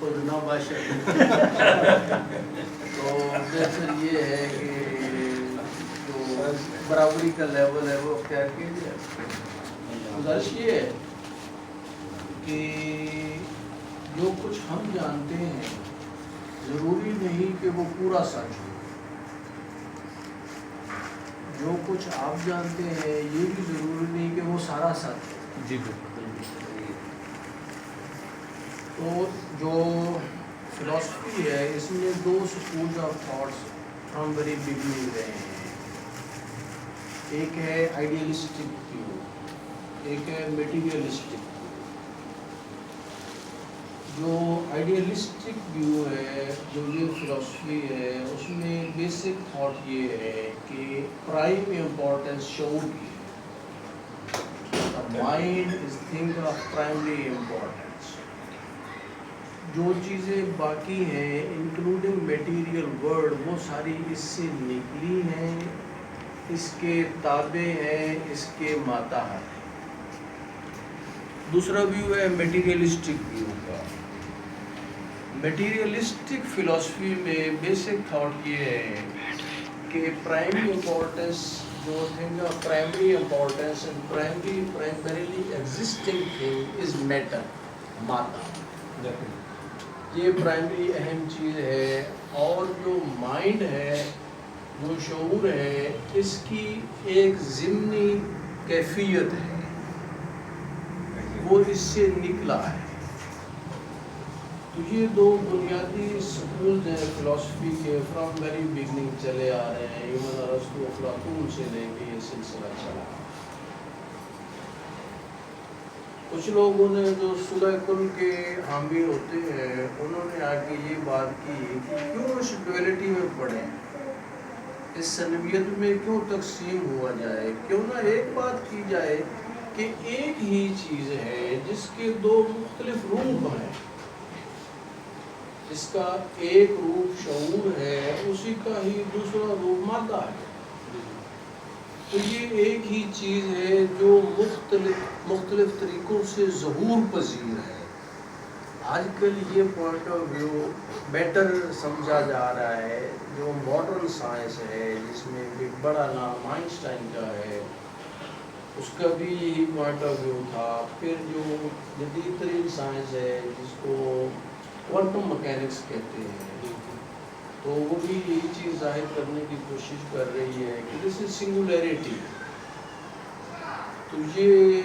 خود نہ باشد تو بہتر یہ ہے کہ جو برابری کا لیول ہے وہ اختیار کیا جائے. گزارش یہ ہے کہ جو کچھ ہم جانتے ہیں ضروری نہیں کہ وہ پورا سچ ہو. جو کچھ آپ جانتے ہیں یہ بھی ضروری نہیں کہ وہ سارا سچ ہو. جی بالکل. تو جو فلاسفی ہے اس میں دو schools of thoughts from very beginning رہے ہیں. ایک ہے آئیڈیلسٹک ویو, ایک ہے میٹیریلسٹک ویو. جو آئیڈیلسٹک ویو ہے, جو یہ فلاسفی ہے, اس میں بیسک تھاٹ یہ ہے کہ پرائم امپورٹنس شعور کی ہے. Mind is thing of primary importance. جو چیزیں باقی ہیں انکلوڈنگ میٹیریل ورلڈ وہ ساری اس سے نکلی ہیں, اس کے تابع ہیں, اس کے ماتحت ہیں. دوسرا ویو ہے میٹیریلسٹک ویو کا. میٹیریلسٹک فلاسفی میں بیسک تھاٹ یہ ہے کہ پرائمری امپورٹنس جو thing of primary importance and primarily existing thing is matter, مادہ. یہ پرائمری اہم چیز ہے. اور جو مائنڈ ہے, جو شعور ہے, اس کی ایک ضمنی کیفیت ہے, وہ اس سے نکلا ہے. تو یہ دو بنیادی سکولز ہیں فلاسفی کے, فرام ویری بگننگ چلے آ رہے ہیں. ایون ارسطو افلاطون سے لے کے یہ سلسلہ چلا. کچھ لوگوں نے جو صلح کل کے حامی ہوتے ہیں انہوں نے آ کے یہ بات کی کہ کیوں اس ڈویلٹی میں پڑھیں, اس سنویت میں کیوں تقسیم ہوا جائے. کیوں نہ ایک بات کی جائے کہ ایک ہی چیز ہے جس کے دو مختلف روپ ہیں. اس کا ایک روپ شعور ہے, اسی کا ہی دوسرا روپ مادہ ہے. تو یہ ایک ہی چیز ہے جو مختلف طریقوں سے ظہور پذیر ہے. آج کل یہ پوائنٹ آف ویو بیٹر سمجھا جا رہا ہے. جو ماڈرن سائنس ہے جس میں ایک بڑا نام آئنسٹائن کا ہے, اس کا بھی یہی پوائنٹ آف ویو تھا. پھر جو جدید ترین سائنس ہے جس کو کوانٹم مکینکس کہتے ہیں, تو وہ بھی یہی چیز ظاہر کرنے کی کوشش کر رہی ہے کہ دس از سنگولیرٹی. تو یہ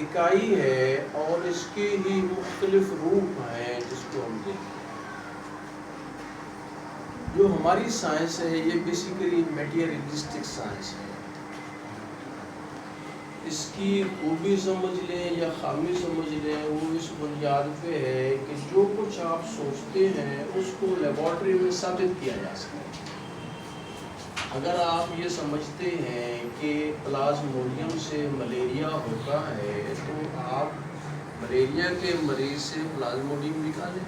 اکائی ہے اور اس کے ہی مختلف روپ ہیں جس کو ہم دیکھیں. جو ہماری سائنس ہے یہ بیسیکلی میٹیریلسٹک سائنس ہے. اس کی خوبی سمجھ لیں یا خامی سمجھ لیں, وہ اس بنیاد پہ ہے کہ جو کچھ آپ سوچتے ہیں اس کو لیبارٹری میں ثابت کیا جا سکے. اگر آپ یہ سمجھتے ہیں کہ پلازموڈیم سے ملیریا ہوتا ہے تو آپ ملیریا کے مریض سے پلازموڈیم نکالیں,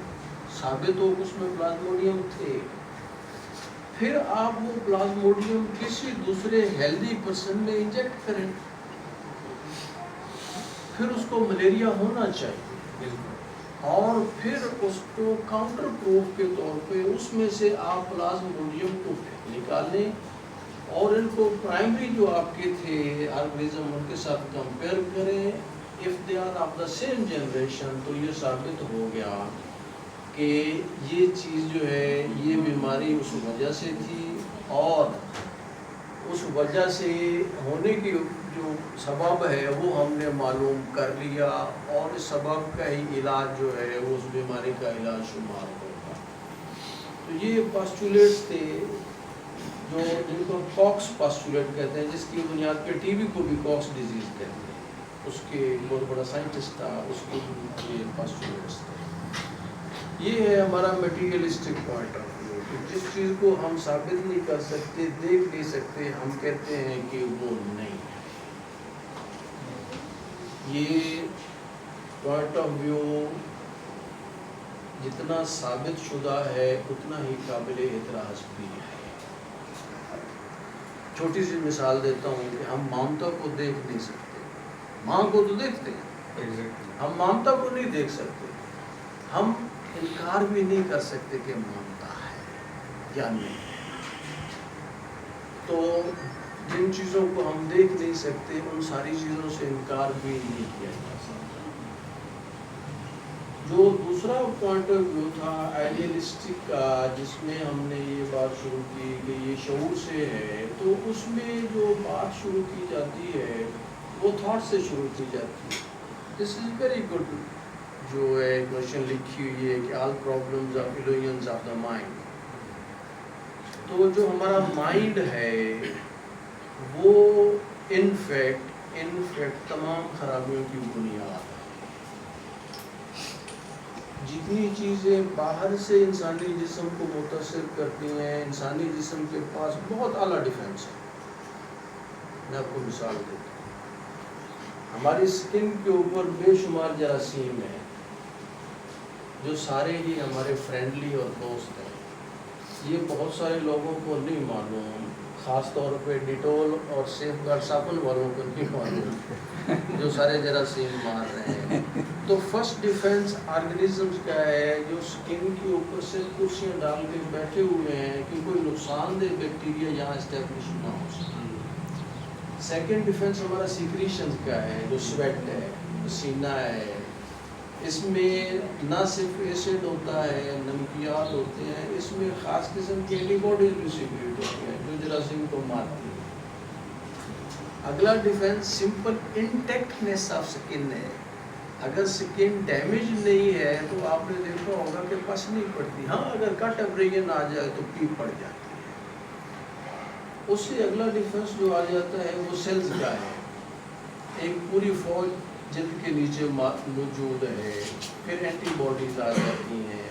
ثابت ہو اس میں پلازموڈیم تھے. پھر آپ وہ پلازموڈیم کسی دوسرے ہیلدی پرسن میں انجیکٹ کریں, پھر اس کو ملیریا ہونا چاہیے. اور پھر اس کو کاؤنٹر پروف کے طور پہ اس میں سے آپ پلازموڈیم کو نکالیں اور ان کو پرائمری جو آپ کے تھے آرگنزم ان کے ساتھ کمپیئر کریں. If they are of the same generation تو یہ ثابت ہو گیا کہ یہ چیز جو ہے یہ بیماری اس وجہ سے تھی, اور اس وجہ سے ہونے کی جو سبب ہے وہ ہم نے معلوم کر لیا, اور اس سبب کا ہی علاج جو ہے وہ اس بیماری کا علاج شمار ہوگا. تو یہ پاسچولیٹس تھے جو جن کو کاکس پاسچولیٹ کہتے ہیں, جس کی بنیاد پہ ٹی بی کو بھی کاکس ڈیزیز کہتے ہیں. اس کے بہت بڑا سائنٹسٹ تھا, اس کے یہ پاسچولیٹس تھے. یہ ہے ہمارا میٹیریلسٹک پوائنٹ آف ویو. جس چیز کو ہم ثابت نہیں کر سکتے, دیکھ نہیں سکتے, ہم کہتے ہیں کہ وہ نہیں. یہ پوائنٹ آف ویو جتنا ثابت شدہ ہے اتنا ہی قابل اعتراض بھی ہے. چھوٹی سی مثال دیتا ہوں کہ ہم ممتا کو دیکھ نہیں سکتے. ماں کو تو دیکھتے ہیں, ہم ممتا کو نہیں دیکھ سکتے. ہم انکار بھی نہیں کر سکتے کہ مانتا ہے یا نہیں. تو جن چیزوں کو ہم دیکھ نہیں سکتے ان ساری چیزوں سے انکار بھی نہیں کیا جا سکتا. جو دوسرا پوائنٹ آف ویو تھا آئیڈیلسٹک کا، جس میں ہم نے یہ بات شروع کی کہ یہ شعور سے ہے، تو اس میں جو بات شروع کی جاتی ہے وہ تھاٹ سے شروع کی جاتی ہے. This is very good. جو ہے کوشچن لکھی ہوئی ہے کہ all problems of illusions of the mind. تو جو ہمارا مائنڈ ہے وہ ان فیکٹ تمام خرابیوں کی بنیاد ہے. جتنی چیزیں باہر سے انسانی جسم کو متاثر کرتی ہیں، انسانی جسم کے پاس بہت اعلیٰ ڈیفینس ہے. میں آپ کو مثال دیتا ہوں. ہماری اسکن کے اوپر بے شمار جراثیم ہیں جو سارے ہی ہمارے فرینڈلی اور دوست ہیں. یہ بہت سارے لوگوں کو نہیں معلوم، خاص طور پہ ڈیٹول اور سیف گارڈ صابن والوں کو نہیں معلوم جو سارے جراثیم مار رہے ہیں. تو فرسٹ ڈیفینس آرگنزمز کا ہے جو اسکن کے اوپر سے کرسیاں ڈال کے بیٹھے ہوئے ہیں کہ کوئی نقصان دہ بیکٹیریا یہاں اسٹیبلش نہ ہو سکے. سیکنڈ ڈیفینس ہمارا سیکریشنز کا ہے جو سویٹ ہے، پسینہ ہے. اس میں نہ صرف ایسڈ ہوتا ہے، نمکیات ہوتے ہیں، اس میں خاص قسم کی اینٹی باڈیز بھی سیکریٹ ہوتی ہیں جو جراثیم کو مارتی ہیں. اگلا ڈیفینس سمپل انٹیکٹنیس آف سکن ہے. اگر سکن ڈیمیج نہیں ہے تو آپ نے دیکھا ہوگا کہ پس نہیں پڑتی. ہاں اگر کٹ ابریشن آ جائے تو پیپ پڑ جاتی ہے. اس سے اگلا ڈیفینس جو آ جاتا ہے وہ سیلز کا ہے. ایک پوری فوج جلد کے نیچے موجود ہے، پھر اینٹی باڈیز آ جاتی ہیں،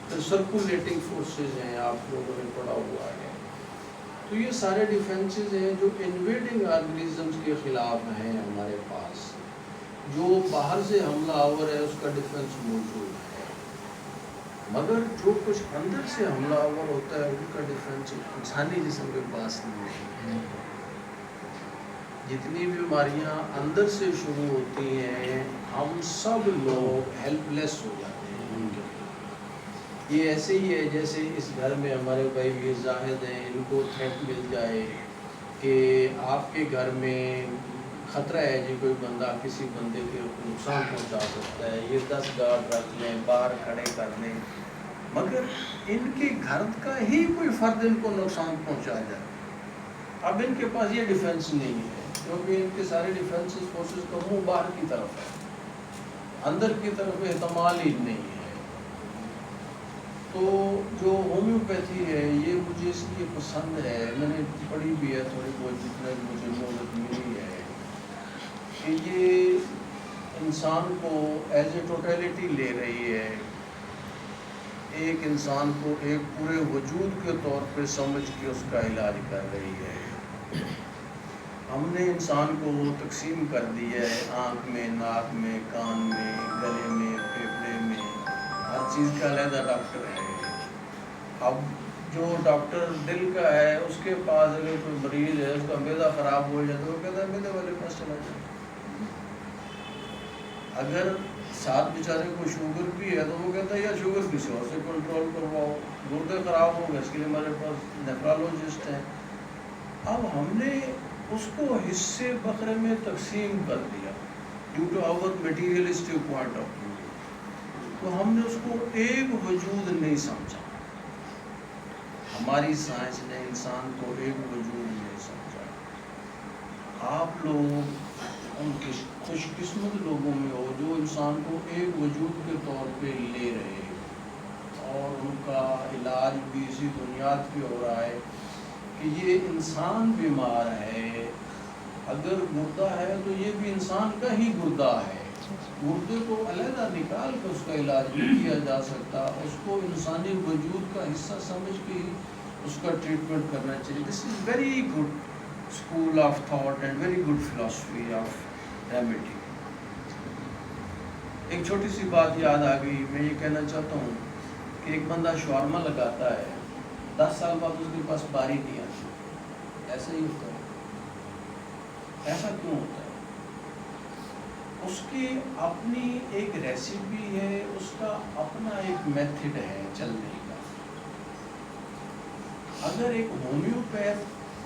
پھر سرکولیٹنگ فورسز ہیں، آپ لوگوں نے پڑھا ہوا ہے. تو یہ سارے ڈیفینسز ہیں جو انویڈنگ آرگنزمز کے خلاف ہیں ہمارے پاس. جو باہر سے حملہ آور ہے اس کا ڈیفینس موجود ہے، مگر جو کچھ اندر سے حملہ آور ہوتا ہے ان کا ڈیفینس انسانی جسم کے پاس نہیں ہے. جتنی بیماریاں اندر سے شروع ہوتی ہیں ہم سب لوگ ہیلپ لیس ہو جاتے ہیں ان کے. یہ ایسے ہی ہے جیسے اس گھر میں ہمارے بھائی ویر زاہد ہیں، ان کو تھریٹ مل جائے کہ آپ کے گھر میں خطرہ ہے جی کوئی بندہ کسی بندے کے نقصان پہنچا سکتا ہے، یہ 10 گارڈ رکھ لیں، باہر کھڑے کر لیں، مگر ان کے گھر کا ہی کوئی فرد ان کو نقصان پہنچا جائے. اب ان کے پاس یہ ڈیفینس نہیں ہے کیونکہ ان کے سارے ڈیفینسز فورسز کا منہ باہر کی طرف ہے، اندر کی طرف احتمال ہی نہیں ہے. تو جو ہومیوپیتھی ہے یہ مجھے اس لیے پسند ہے، میں نے پڑھی بھی ہے تھوڑی بہت جتنا مجھے مہلت ملی ہے، کہ یہ انسان کو ایز اے ٹوٹیلٹی لے رہی ہے. ایک انسان کو ایک پورے وجود کے طور پہ سمجھ کے اس کا علاج کر رہی ہے. ہم نے انسان کو تقسیم کر دیا ہے، آنکھ میں، ناک میں، کان میں، گلے میں، پھیپھڑے میں، ہر چیز کا علیحدہ ڈاکٹر ہے. اب جو ڈاکٹر دل کا ہے اس کے پاس اگر کوئی مریض ہے اس کا معدہ خراب ہو جائے تو وہ کہتا ہے معدے والے پاس چلا جائے. اگر ساتھ بیچارے کو شوگر بھی ہے تو وہ کہتا ہے یا شوگر کسی اور سے کنٹرول کرواؤ، گردے خراب ہو گئے اس کے لیے ہمارے پاس نیفرالوجسٹ ہیں. اب ہم نے اس کو حصے بکرے میں تقسیم کر دیا due to our materialistic point of view. تو ہم نے اس کو ایک وجود نہیں سمجھا. ہماری سائنس نے انسان کو ایک وجود نہیں سمجھا. آپ لوگ ان خوش قسمت لوگوں میں ہو جو انسان کو ایک وجود کے طور پہ لے رہے ہیں، اور ان کا علاج بھی اسی بنیاد پہ ہو رہا ہے کہ یہ انسان بیمار ہے، اگر گردہ ہے تو یہ بھی انسان کا ہی گردہ ہے. گردے کو علیحدہ نکال کر اس کا علاج نہیں کیا جا سکتا، اس کو انسانی وجود کا حصہ سمجھ کے ہی اس کا ٹریٹمنٹ کرنا چاہیے. This is very good school of thought and very good philosophy of remedy. ایک چھوٹی سی بات یاد آ گئی، میں یہ کہنا چاہتا ہوں کہ ایک بندہ شاورما لگاتا ہے، 10 سال بعد اس کے پاس باری نہیں آتی. ایسا ہی ہوتا ہے. ایسا کیوں ہوتا ہے؟ اس کی اپنی ایک ریسیپی ہے، اس کا اپنا ایک میتھڈ ہے چلنے کا. اگر ایک ہومیوپیتھ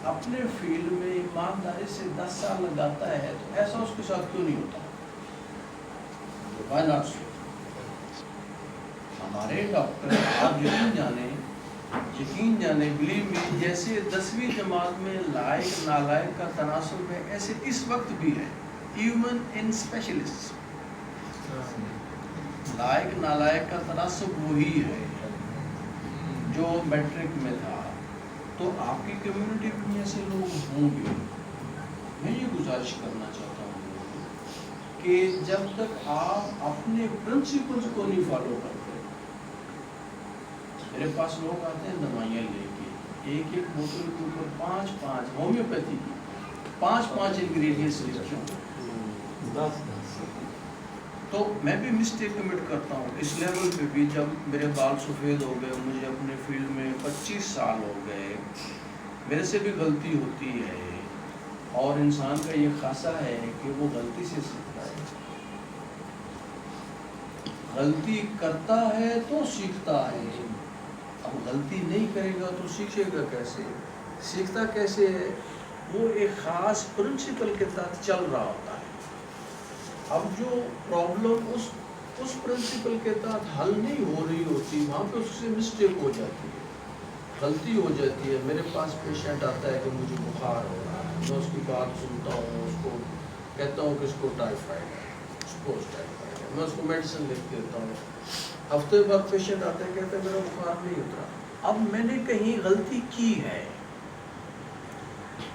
اپنے فیلڈ میں ایمانداری سے 10 سال لگاتا ہے تو ایسا اس کے ساتھ کیوں نہیں ہوتا؟ Why not so? ہمارے ڈاکٹر آپ یقین جانے بلیو میں جیسے 10ویں جماعت میں لائق نالائق کا تناسب ہے، ایسے اس وقت بھی ہے. ایون ان اسپیشلسٹ لائق نالائق کا تناسب وہی ہے جو میٹرک میں تھا. تو آپ کی کمیونٹی میں ایسے لوگ ہوں گے. میں یہ گزارش کرنا چاہتا ہوں کہ جب تک آپ اپنے پرنسپلز کو نہیں فالو کرتے. میرے پاس لوگ آتے ہیں دوائیاں لے کے، ایک بوتل کے اوپر 5 ہومیوپیتھی کی 5 انگریڈینٹس لکھے ہوں. تو میں بھی مسٹیک کمٹ کرتا ہوں اس لیول پہ بھی. جب میرے بال سفید ہو گئے، مجھے اپنے فیلڈ میں 25 سال ہو گئے، میرے سے بھی غلطی ہوتی ہے. اور انسان کا یہ خاصہ ہے کہ وہ غلطی سے سیکھتا ہے. غلطی کرتا ہے تو سیکھتا ہے. اب غلطی نہیں کرے گا تو سیکھے گا کیسے؟ سیکھتا کیسے ہے؟ وہ ایک خاص پرنسپل کے تحت چل رہا ہوتا ہے. اب جو پرابلم اس پرنسپل کے تحت حل نہیں ہو رہی ہوتی، وہاں پہ اس سے مسٹیک ہو جاتی ہے، غلطی ہو جاتی ہے. میرے پاس پیشنٹ آتا ہے کہ مجھے بخار ہو رہا ہے، میں اس کی بات سنتا ہوں، اس کو کہتا ہوں کہ اس کو ٹائیفائڈ ہے، اس کو ٹائیفائڈ ہے، میں اس کو میڈیسن لکھ دیتا ہوں. ہفتے بعد پیشنٹ آتا ہے کہتا ہے میرا بخار نہیں اترا. اب میں نے کہیں غلطی کی ہے.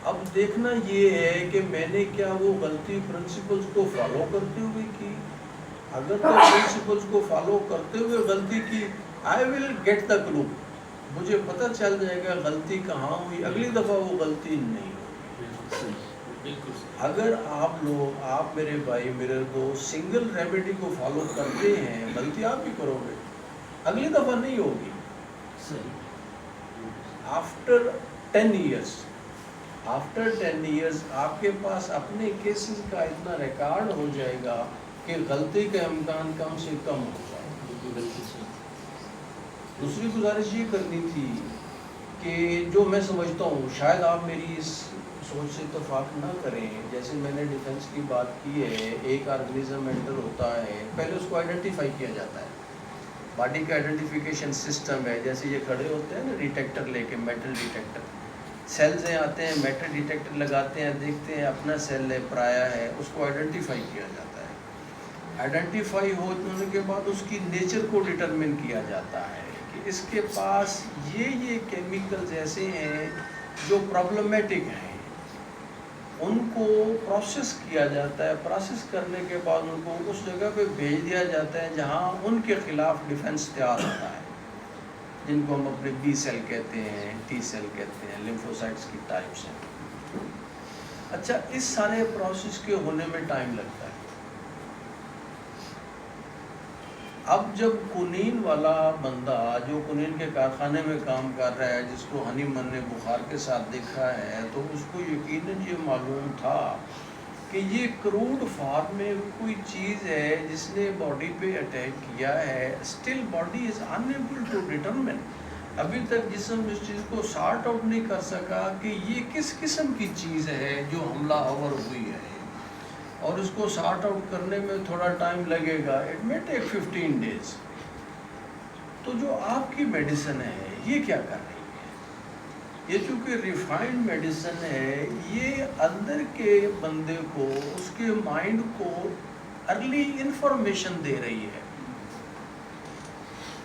اب دیکھنا یہ ہے کہ میں نے کیا وہ غلطی پرنسپلز کو فالو کرتے ہوئے کی. اگر تو پرنسپلز کو فالو کرتے ہوئے غلطی کی، آئی ول گیٹ دا کلو، مجھے پتہ چل جائے گا غلطی کہاں ہوئی، اگلی دفعہ وہ غلطی نہیں ہوگی. اگر آپ میرے بھائی میرے دوست سنگل ریمیڈی کو فالو کرتے ہیں، غلطی آپ ہی کرو گے، اگلی دفعہ نہیں ہوگی. آفٹر 10 ایئرز آپ کے پاس اپنے کیسز کا اتنا ریکارڈ ہو جائے گا کہ غلطی کا امکان کم سے کم ہو جائے. دوسری گزارش یہ کرنی تھی کہ جو میں سمجھتا ہوں شاید آپ میری اس سوچ سے اتفاق نہ کریں. جیسے میں نے ڈیفنس کی بات کی ہے، ایک آرگنیزم انٹر ہوتا ہے، پہلے اس کو آئیڈینٹیفائی کیا جاتا ہے. باڈی کا آئیڈینٹیفیکیشن سسٹم ہے. جیسے یہ کھڑے ہوتے ہیں نا ڈیٹیکٹر لے کے، میٹل ڈیٹیکٹر، سیلز آتے ہیں، میٹل ڈیٹیکٹر لگاتے ہیں، دیکھتے ہیں اپنا سیل ہے پرایا ہے، اس کو آئیڈینٹیفائی کیا جاتا ہے. آئیڈینٹیفائی ہونے کے بعد اس کی نیچر کو ڈٹرمن کیا جاتا ہے کہ اس کے پاس یہ کیمیکلز ایسے ہیں جو پرابلمیٹک ہیں. ان کو پروسیس کیا جاتا ہے. پروسیس کرنے کے بعد ان کو اس جگہ پہ بھیج دیا جاتا ہے جہاں ان کے خلاف ڈیفنس تیار ہوتا ہے، جن کو ہم اپنے بی سیل کہتے ہیں، ٹی سیل کہتے ہیں، لیمفوسائٹس کی ٹائپس ہیں. اچھا، اس سارے پروسیس کے ہونے میں ٹائم لگتا ہے. اب جب کنین والا بندہ جو کنین کے کارخانے میں کام کر رہا ہے، جس کو ہنی من نے بخار کے ساتھ دیکھا ہے، تو اس کو یقیناً یہ معلوم تھا کہ یہ کروڈ فارم میں کوئی چیز ہے جس نے باڈی پہ اٹیک کیا ہے. Still body is unable to determine. ابھی تک جسم اس چیز کو سارٹ آؤٹ نہیں کر سکا کہ یہ کس قسم کی چیز ہے جو حملہ آور ہوئی ہے، اور اس کو سارٹ آؤٹ کرنے میں تھوڑا ٹائم لگے گا. اٹ میں ٹیک 15 days. تو جو آپ کی میڈیسن ہے یہ کیا کر رہی ہے؟ یہ چونکہ ریفائنڈ میڈیسن ہے، یہ اندر کے بندے کو، اس کے مائنڈ کو ارلی انفارمیشن دے رہی ہے.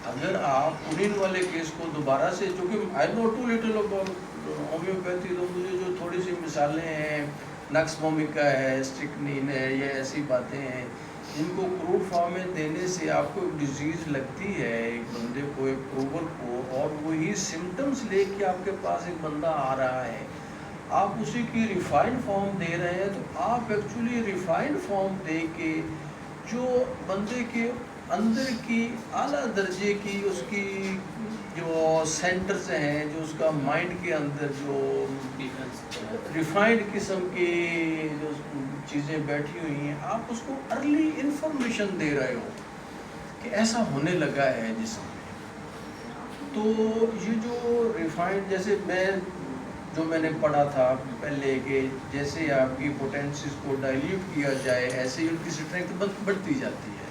اگر آپ کنین والے کیس کو دوبارہ سے، چونکہ آئی نو ٹو لٹل اباؤٹ ہومیوپیتھی، تو مجھے جو تھوڑی سی مثالیں ہیں، نکس مومکا ہے، اسٹرکنین ہے، یہ ایسی باتیں ہیں جن کو کروڈ فارم میں دینے سے آپ کو ایک ڈیزیز لگتی ہے ایک بندے کو، ایک پروور کو، اور وہی سمٹمز لے کے آپ کے پاس ایک بندہ آ رہا ہے، آپ اسی کی ریفائنڈ فارم دے رہے ہیں. تو آپ ایکچولی ریفائنڈ فارم دے کے جو بندے کے اندر کی اعلیٰ درجے کی اس کی جو سینٹرز ہیں جو اس کا مائنڈ کے اندر جو ریفائنڈ قسم کی جو چیزیں بیٹھی ہوئی ہیں، آپ اس کو ارلی انفارمیشن دے رہے ہو کہ ایسا ہونے لگا ہے جسم میں. تو یہ جو ریفائنڈ، جیسے میں نے پڑھا تھا پہلے کہ جیسے آپ کی پوٹینسیز کو ڈائلیوٹ کیا جائے ایسے ہی ان کی اسٹرینتھ بڑھتی جاتی ہے.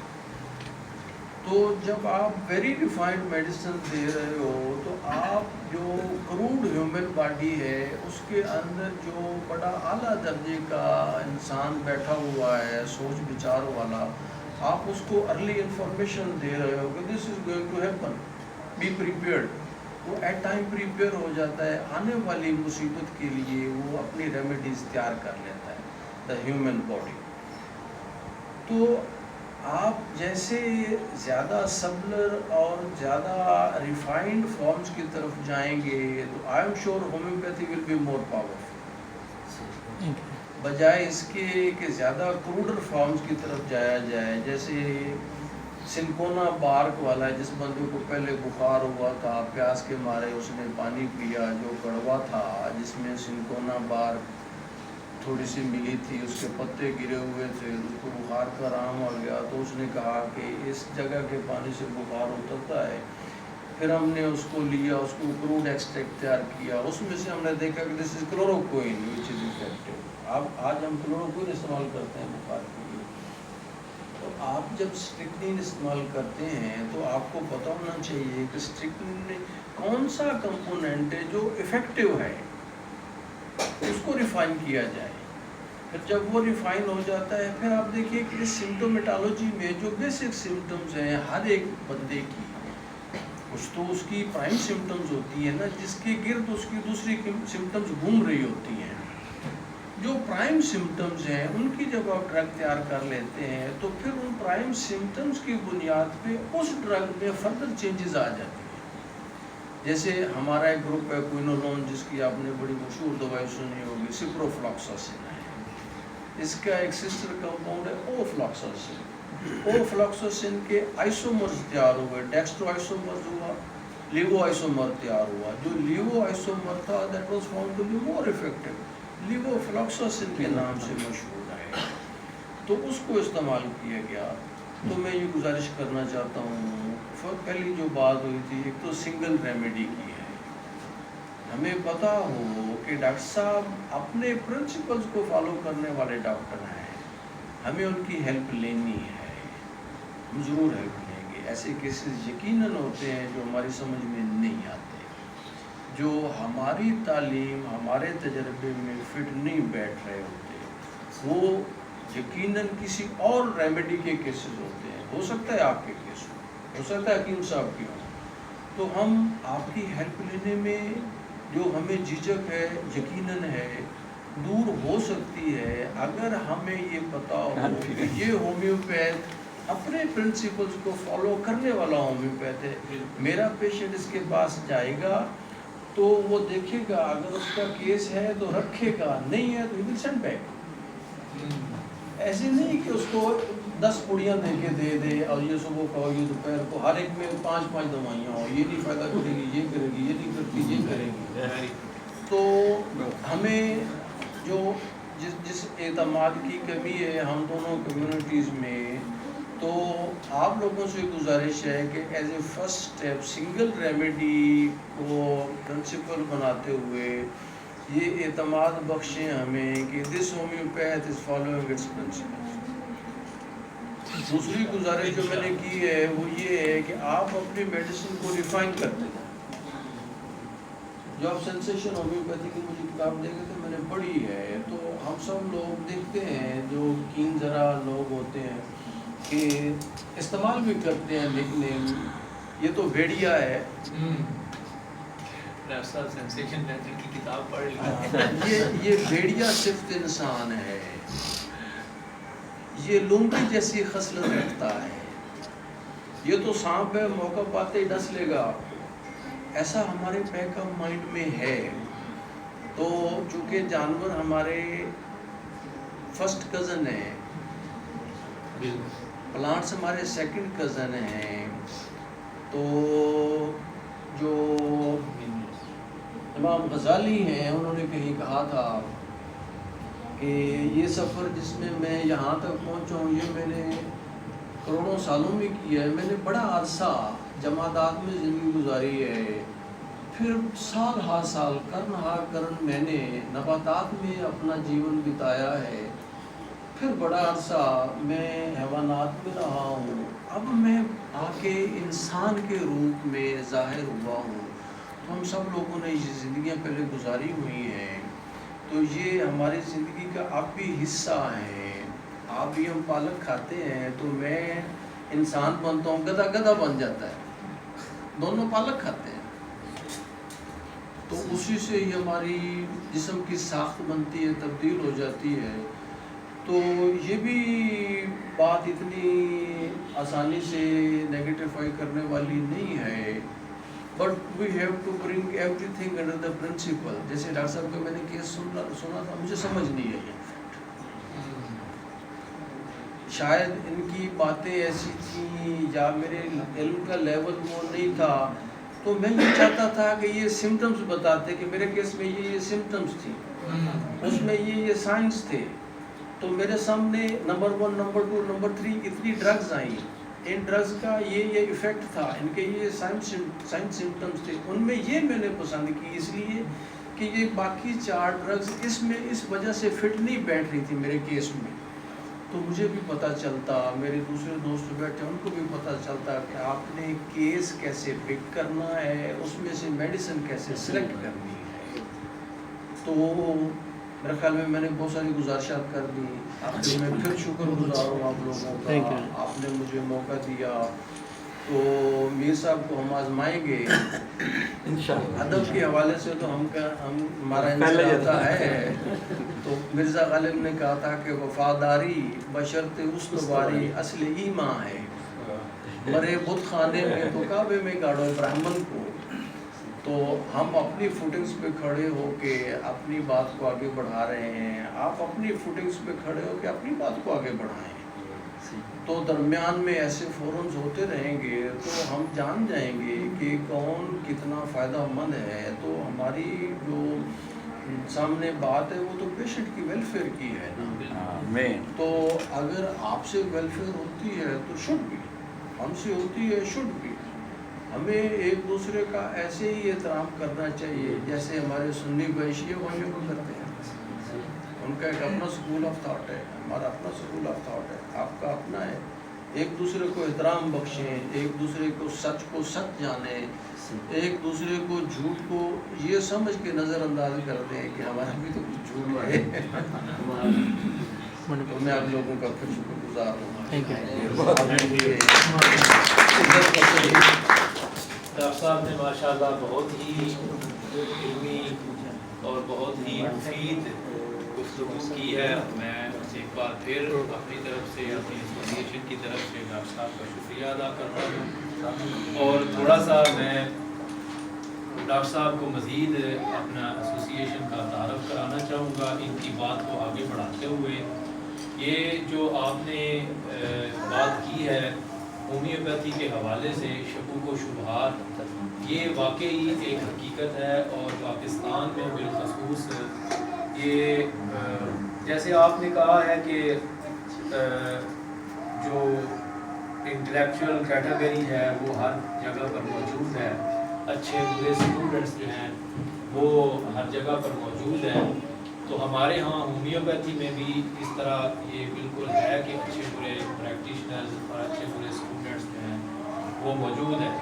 تو جب آپ ویری ریفائنڈ میڈیسن دے رہے ہو تو آپ جو کروڈ ہیومن باڈی ہے اس کے اندر جو بڑا اعلیٰ درجے کا انسان بیٹھا ہوا ہے سوچ بچار والا، آپ اس کو ارلی انفارمیشن دے رہے ہو کہ this is going to happen, be prepared. وہ ایٹ ٹائم پریپیئر ہو جاتا ہے، آنے والی مصیبت کے لیے وہ اپنی ریمیڈیز تیار کر لیتا ہے دا ہیومن باڈی. تو آپ جیسے زیادہ سبلر اور زیادہ ریفائنڈ فارمز کی طرف جائیں گے تو I am sure homeopathy will be more powerful, بجائے اس کے کہ زیادہ کروڈر فارمز کی طرف جایا جائے. جیسے سنکونا بارک والا ہے، جس بندے کو پہلے بخار ہوا تھا، پیاس کے مارے اس نے پانی پیا جو کڑوا تھا، جس میں سنکونا بارک تھوڑی سی ملی تھی، اس کے پتے گرے ہوئے تھے، اس کو بخار کا آرام آ گیا. تو اس نے کہا کہ اس جگہ کے پانی سے بخار اترتا ہے. پھر ہم نے اس کو لیا، اس کو کروڈ ایکسٹریکٹ تیار کیا، اس میں سے ہم نے دیکھا کہ this is کلوروکوئن which is effective. آج ہم کلوروکوئن استعمال کرتے ہیں بخار کے لیے. تو آپ جب اسٹرکنین استعمال کرتے ہیں تو آپ کو پتہ ہونا چاہیے کہ اسٹرکنین میں کون سا کمپوننٹ ہے جو افیکٹو ہے، اس کو ریفائن کیا جائے. پھر جب وہ ریفائن ہو جاتا ہے پھر آپ دیکھیے کہ اس سمٹومیٹالوجی میں جو بیسک سمٹمز ہیں ہر ایک بندے کی، کچھ تو اس کی پرائم سمٹمز ہوتی ہیں نا جس کے گرد اس کی دوسری سمٹمز گھوم رہی ہوتی ہیں. جو پرائم سمٹمز ہیں ان کی جب آپ ڈرگ تیار کر لیتے ہیں تو پھر ان پرائم سمٹمز کی بنیاد پہ اس ڈرگ میں فردر چینجز آ جاتی ہیں. جیسے ہمارا ایک گروپ ہے کوئنولون، جس کی آپ نے بڑی مشہور دوائی سنی ہوگی، سپروفلاکساسن ہے. اس کا ایک سسٹر کمپاؤنڈ ہے اوفلاکساسن. اوفلاکساسن کے آئسومرز تیار ہوئے، ڈیکسٹرو آئسومرز ہوا، لیوو آئسومر تیار ہوا. جو لیوو آئسومر تھا that was found to be more effective, levofloxacin کے نام سے مشہور ہے. تو اس کو استعمال کیا گیا. تو میں یہ گزارش کرنا چاہتا ہوں، پہلی جو بات ہوئی تھی ایک تو سنگل ریمیڈی کی ہے. ہمیں پتہ ہو کہ ڈاکٹر صاحب اپنے پرنسپلز کو فالو کرنے والے ڈاکٹر ہیں، ہمیں ان کی ہیلپ لینی ہے، ہم ضرور ہیلپ لیں گے. ایسے کیسز یقیناً ہوتے ہیں جو ہماری سمجھ میں نہیں آتے، جو ہماری تعلیم ہمارے تجربے میں فٹ نہیں بیٹھ رہے ہوتے، وہ یقیناً کسی اور ریمیڈی کے کیسز ہوتے ہیں. ہو سکتا ہے آپ کے کیس ہو سکتا ہے حکیم صاحب کی ہو. تو ہم آپ کی ہیلپ لینے میں جو ہمیں جھجک ہے یقیناً ہے دور ہو سکتی ہے اگر ہمیں یہ پتہ ہو کہ یہ ہومیوپیتھ اپنے پرنسپلز کو فالو کرنے والا ہومیوپیتھ ہے. میرا پیشنٹ اس کے پاس جائے گا تو وہ دیکھے گا، اگر اس کا کیس ہے تو رکھے گا، نہیں ہے تو ہی ول سینڈ بیک. ایسے نہیں کہ اس کو 10 پوڑیاں دے کے دے دے اور یہ صبح کہو یہ دوپہر کو، ہر ایک میں 5 دوائیاں ہوں، یہ نہیں فائدہ کرے گی، یہ کرے گی، یہ نہیں کرتی، یہ کرے گی. تو ہمیں جو جس اعتماد کی کمی ہے ہم دونوں کمیونٹیز میں، تو آپ لوگوں سے گزارش ہے کہ as a first step single remedy کو پرنسپل بناتے ہوئے یہ اعتماد بخشیں ہمیں کہ this homeopath is following its principle. دوسری گزارش جو میں نے کی ہے وہ یہ ہے کہ آپ اپنی میڈیسن کو ریفائن کرتے ہیں. جو آپ سینسیشن ہومیوپیتھی کی مجھے کتاب دیکھے تو میں نے پڑھی ہے، تو ہم سب لوگ دیکھتے ہیں جو کین ذرا لوگ ہوتے ہیں کہ استعمال بھی کرتے ہیں نک نیم، یہ تو بھیڑیا ہے، یہ بھیڑیا صفت انسان ہے، یہ لونگی جیسی خصلت رکھتا ہے، یہ تو سانپ ہے موقع پاتے ہی ڈس لے گا. ایسا ہمارے بیک آف مائنڈ میں ہے. تو چونکہ جانور ہمارے فرسٹ کزن ہیں، پلانٹس ہمارے سیکنڈ کزن ہیں، تو جو امام غزالی ہیں، انہوں نے کہیں کہا تھا کہ یہ سفر جس میں میں یہاں تک پہنچا ہوں یہ میں نے کروڑوں سالوں میں کیا ہے. میں نے بڑا عرصہ جمادات میں زندگی گزاری ہے، پھر سال ہا سال کرن ہا کرن میں نے نباتات میں اپنا جیون بتایا ہے، پھر بڑا عرصہ میں حیوانات میں رہا ہوں، اب میں آ کے انسان کے روپ میں ظاہر ہوا ہوں. تو ہم سب لوگوں نے یہ زندگیاں پہلے گزاری ہوئی ہیں، تو یہ ہماری زندگی کا اب بھی حصہ ہے. آپ بھی ہم پالک کھاتے ہیں تو میں انسان بنتا ہوں، گدھا گدھا بن جاتا ہے، دونوں پالک کھاتے ہیں. تو اسی سے ہی ہماری جسم کی ساخت بنتی ہے، تبدیل ہو جاتی ہے. تو یہ بھی بات اتنی آسانی سے نیگیٹیفائی کرنے والی نہیں ہے، but we have to bring everything under the principle. جیسے ڈاکٹر صاحب کا میں نے کیس سنا تھا، مجھے سمجھ نہیں آئی. شاید ان کی باتیں ایسی تھیں یا میرے علم کا لیول وہ نہیں تھا، تو میں یہ چاہتا تھا کہ یہ سمٹمز بتاتے کہ میرے کیس میں یہ سمٹمز تھی، اس میں یہ سائنس تھے. تو میرے سامنے نمبر 1 نمبر 2 نمبر 3 اتنی ڈرگز آئیں، ان ڈرگز کا یہ ایفیکٹ تھا، ان کے یہ سائنس سمٹمز تھے. ان میں یہ میں نے پسند کی اس لیے کہ یہ باقی 4 ڈرگز اس میں اس وجہ سے فٹ نہیں بیٹھ رہی تھی میرے کیس میں. تو مجھے بھی پتہ چلتا، میرے دوسرے دوست بیٹھے ان کو بھی پتہ چلتا کہ آپ نے کیس کیسے پک کرنا ہے، اس میں سے میڈیسن کیسے سلیکٹ کرنی ہے. تو میرے خیال میں نے بہت ساری گزارشات کر دی. میں پھر شکر گزار ہوں آپ لوگوں کا، آپ نے مجھے موقع دیا. تو میر صاحب کو ہم آزمائیں گے ادب کے حوالے سے، تو ہمارا انصراف ہے. تو مرزا غالب نے کہا تھا کہ وفاداری بشرط استواری اصل ایمان ہے، مرے بت خانے میں تو کعبے میں گاڑو برہمن کو. تو ہم اپنی فوٹنگز پہ کھڑے ہو کے اپنی بات کو آگے بڑھا رہے ہیں، آپ اپنی فوٹنگز پہ کھڑے ہو کے اپنی بات کو آگے بڑھائیں. تو درمیان میں ایسے فورمز ہوتے رہیں گے تو ہم جان جائیں گے کہ کون کتنا فائدہ مند ہے. تو ہماری جو سامنے بات ہے وہ تو پیشنٹ کی ویلفیئر کی ہے نا. تو اگر آپ سے ویلفیئر ہوتی ہے تو شوڈ بھی، ہم سے ہوتی ہے شوڈ بھی. ہمیں ایک دوسرے کا ایسے ہی احترام کرنا چاہیے جیسے ہمارے سنی بھائی شیعہ بھائیوں کو کرتے ہیں. ان کا ایک اپنا سکول آف تھاٹ ہے، ہمارا اپنا سکول آف تھاٹ ہے، آپ کا اپنا ہے. ایک دوسرے کو احترام بخشیں، ایک دوسرے کو سچ جانیں، ایک دوسرے کو جھوٹ کو یہ سمجھ کے نظر انداز کر دیں کہ ہمارا بھی تو کچھ جھوٹ ہے. تو میں آپ لوگوں کا پھر شکر گزار ہوں. ڈاکٹر صاحب نے ماشاءاللہ بہت ہی علمی اور بہت ہی مفید گفتگو کی ہے. میں ایک بار پھر اپنی طرف سے، اپنی ایسوسیشن کی طرف سے ڈاکٹر صاحب کا شکریہ ادا کرتا ہوں. اور تھوڑا سا میں ڈاکٹر صاحب کو مزید اپنا ایسوسیشن کا تعارف کرانا چاہوں گا ان کی بات کو آگے بڑھاتے ہوئے. یہ جو آپ نے بات کی ہے ہومیوپیتھی کے حوالے سے شکوک و شبہات، یہ واقعی ایک حقیقت ہے. اور پاکستان میں بالخصوص یہ جیسے آپ نے کہا ہے کہ جو انٹلیکچوئل کیٹیگری ہے وہ ہر جگہ پر موجود ہے، اچھے برے اسٹوڈنٹس جو ہیں وہ ہر جگہ پر موجود ہیں. تو ہمارے ہاں ہومیوپیتھی میں بھی اس طرح یہ بالکل ہے کہ اچھے برے پریکٹیشنرز اور اچھے برے اسٹوڈنٹس جو ہیں وہ موجود ہیں.